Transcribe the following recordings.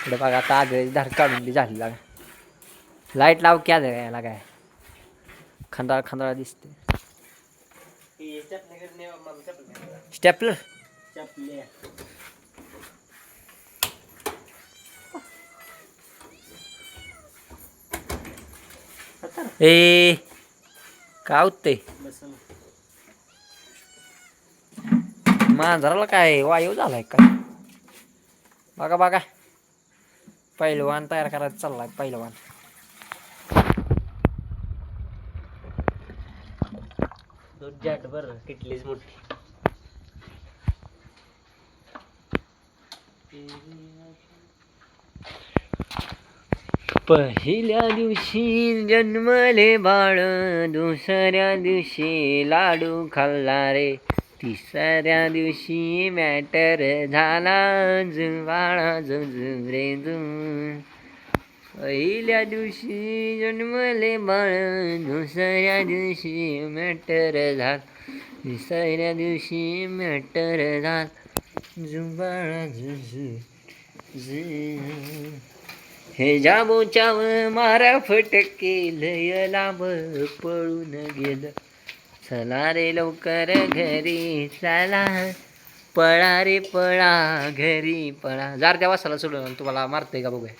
इकडे बघा आता आजची धार काढून बी झाली लागा. लाईट लाव क्या याला काय खंडाळा खंडाळा दिसते. स्टेपलर ए काय होते मांजराला काय वायू झालाय काय बघा बघा. पहिलवान तयार करायचं चाललाय पहिलवान. दूध जाट बर किटलीच मोठी. पहिल्या दिवशी जन्मले बाळ दुसऱ्या दिवशी लाडू खाल्ला रे तिसऱ्या दिवशी मॅटर झाला बाळा रे पहिल्या दिवशी जन्मले बाळ दुसऱ्या दिवशी मॅटर झाला तिसऱ्या दिवशी मॅटर झाला बाळा हे जाबोचाव मारा फटके लय लांब पळून गेलं चला रे लवकर घरी चला पळा रे पळा घरी पळा. जार त्या वासाला सोडून तुम्हाला मारतंय का बघूया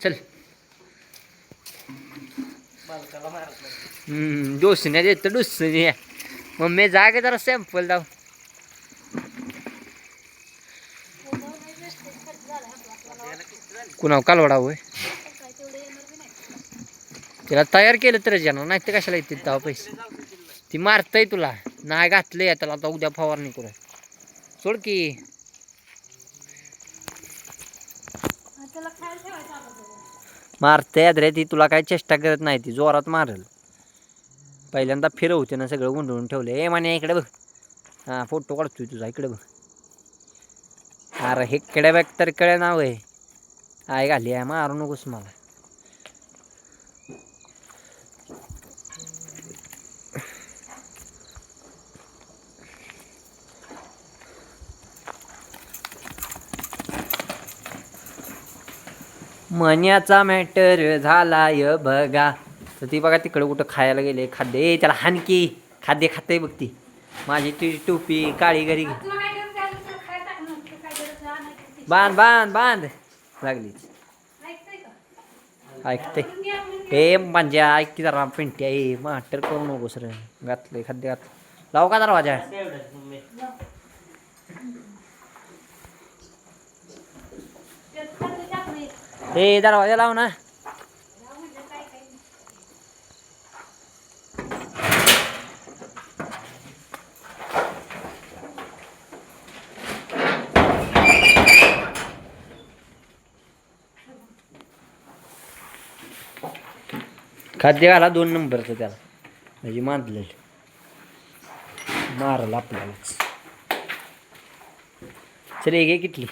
चल. डोसण्या देत डोसण्या मम्मी जागे जरा सॅम्पल दाव. कुणाव कालवडा होय त्याला तयार केलं तर येणार नाही ते कशाला येते तेव्हा पैसे. ती मारतय तुला नाही घातलंय त्याला आता उद्या फवारणी करू सोड की. मारते रे ती तुला काही चेष्टा करत नाही ती जोरात मारल. पहिल्यांदा फिरवते ना सगळं गुंडळून ठेवलं. ए माने इकडे बघ. हां फोटो काढतोय तुझा इकडे बघ. अरे इकडे बघ तर कळे नाव आहे आई घाली आहे मारू नकोस मला. मण्याचा मॅटर झालाय बघा. तर ती बघा तिकडं कुठं खायला गेले खाद्य त्याला हानकी खाद्य खाते बघ ती. माझी ती टोपी काळी घरी बांध बांध बांध लागलीच ऐकते. हे म्हणजे ऐक की जरा पिंट्या आहे माटर करू नको सर घातलंय खाद्य घातलं. लाव का दरवाजा. हे दरवाजा लाव ना. खाद्य घाला 2 नंबरचं त्याला म्हणजे मांडलेलं मारल आपल्यालाच. चल घे किटली.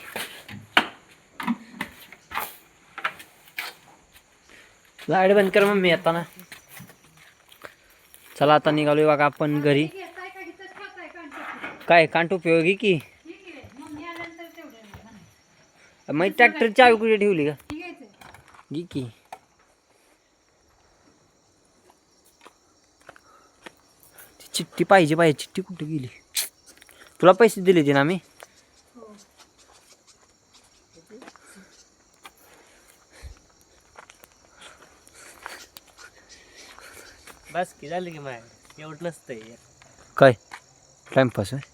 लाईट बंद कर मम्मी आता ना. चला आता निघालोय बघा आपण घरी. काय कांट उपयोगी की मग ट्रॅक्टरची चावी कुठे ठेवली का घे की. चिठ्ठी पाहिजे पाहिजे चिठ्ठी कुठे गेली. तुला पैसे दिले ते ना मी. बस की झालं की माय एवढं नसतंय काय टाइमपास आहे.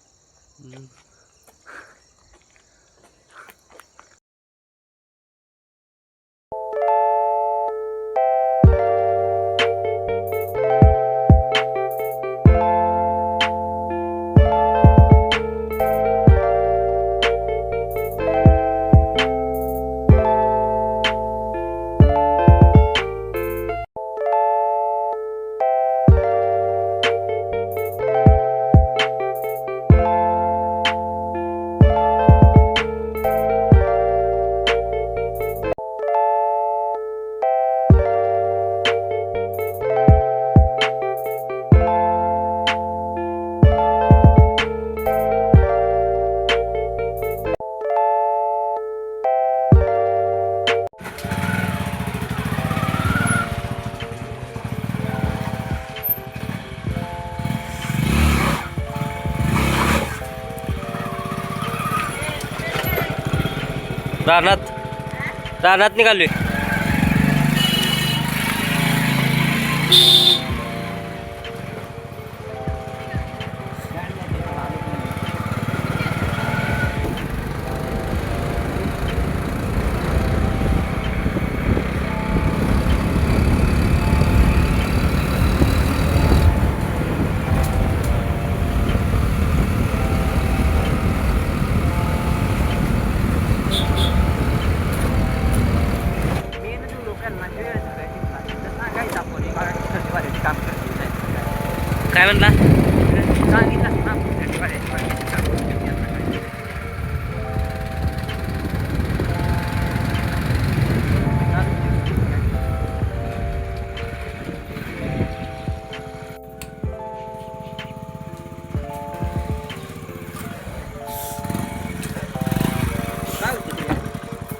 रानात निघालोय. काय म्हणला?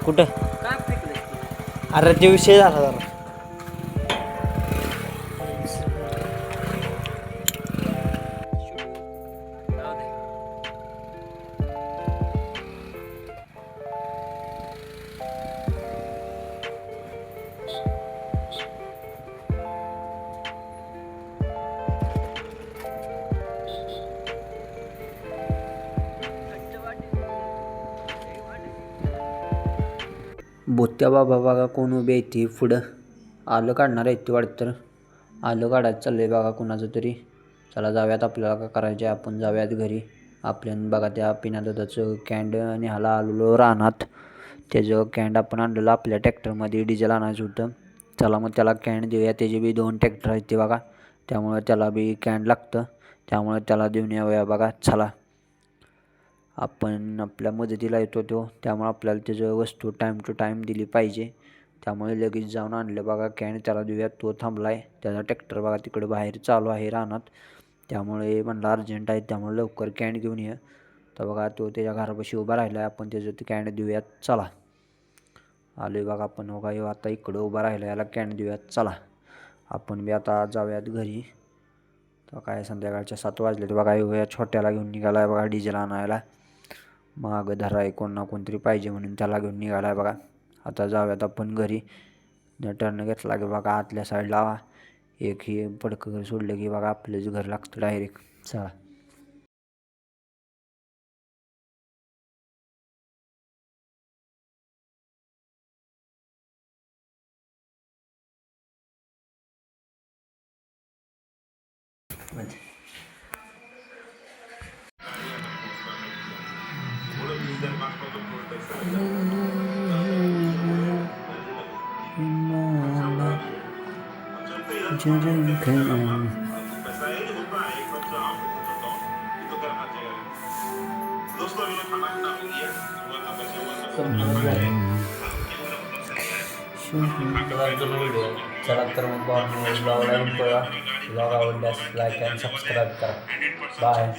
कुठं? अरे ते विषय झाला जरा. बोत्या बाबा बघा कोण उभे आहे ती पुढं आलं काढणार आहे ती वाटतं. आलं काढायचं चाललंय बघा कुणाचं तरी. चला जाऊयात, आपल्याला का करायचे आपण जाऊयात घरी. आपल्यानं बघा त्या पिण्या दुधाचं कॅन्ड न्यायला आलेलो रानात. त्याचं कॅन्ड आपण आणलेलं आपल्या ट्रॅक्टरमध्ये डिझेल आणायचं होतं. चला मग त्याला कॅन्ड देऊया. त्याचे बी 2 ट्रॅक्टर आहेत ते बघा, त्यामुळे त्याला बी कॅन्ड लागतं. त्यामुळे त्याला देऊन येऊया बघा. चला आपण आपल्या मदतीला येतो तो, त्यामुळे आपल्याला त्याचं वस्तू टाईम टू टाईम दिली पाहिजे. त्यामुळे लगेच जाऊन आणलं बघा कॅन, त्याला देऊया. तो थांबला आहे, त्याचा ट्रॅक्टर बघा तिकडं बाहेर चालू आहे रानात. त्यामुळे म्हणलं अर्जंट आहे, त्यामुळे लवकर कॅन घेऊन ये. तर बघा तो त्याच्या घरापाशी उभा राहिला आहे, आपण त्याचं ते कॅन देऊयात. चला आलो आहे बघा आपण. बघा येऊ आता इकडं उभा राहिला, याला कॅन देऊयात. चला आपण बी आता जाऊयात घरी. तर काय संध्याकाळच्या 7 वाजले. तर बघा येऊया छोट्याला घेऊन निघाला आहे बघा डिझेल आणायला. मागं धरा आहे कोण ना कोणतरी पाहिजे म्हणून त्याला घेऊन निघाला आहे बघा. आता जाऊयात आपण घरी. टर्न घेतला की बघा आतल्या साईडला एक ही पडकं घर सोडलं की बघा आपलंच घर लागतं डायरेक्ट. चला चला तर मग ब्लॉगला ब्लॉग आवडल्यास लाईक आणि सबस्क्राईब करा. बाय.